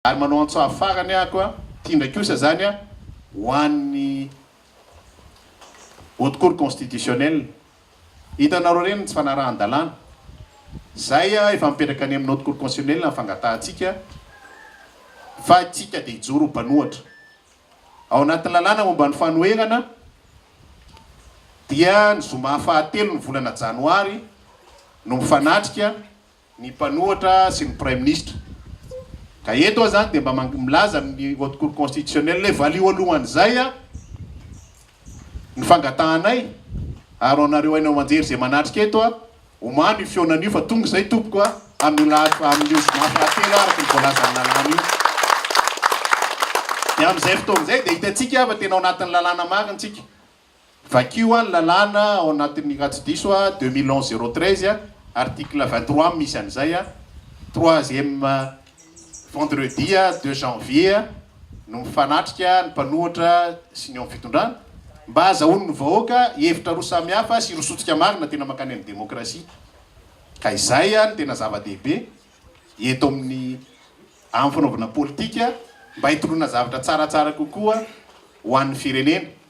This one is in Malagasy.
Ary manao antsoa farany ako a tindra kosa zany a ho an'ny haute cour constitutionnelle. Hitanareo reny tsy fanarahan-dalàna. Zay a efa mipetraka any amin'ny haute cour constitutionnelle ny fangatahantsika fa tsika dia hijoro ho mpanohatra. Ao anatin'ny lalàna momba ny fanoherana dia ny zoma fahatelo ny volana janoary no mifanatrika ny mpanohatra sy ny prime ministre. Ka eto zany dia mba milaza ny haute cour constitutionnelle valio alohan'izay a ny fangatahanay ary anareo hainao manjery zay manatrika eto a omano io fionan'io fa tonga izay tompoko a amin'io zoma fahatelo araka ny voalazan'ny lalàna io. Dia amin'izay fotoan'izay dia hitantsika fa tena ao anatin'ny lalàna marina antsika. Vakio a ny lalàna ao anatin'ny ratsy diso a 2011-013 a article 23 misy an'izay a 3e vendredi a 2 janvier no mifanatrika ny mpanohatra sy ny fitondrana mba azahoany ny vahoaka hevitra roa samihafa sy rosotsika marina tena makany amin'ny demokrasia. Ka izay a ny tena zava-dehibe eto amin'ny fanaovana politika mba hitoroana zavatra tsaratsara kokoa ho an'ny firenena.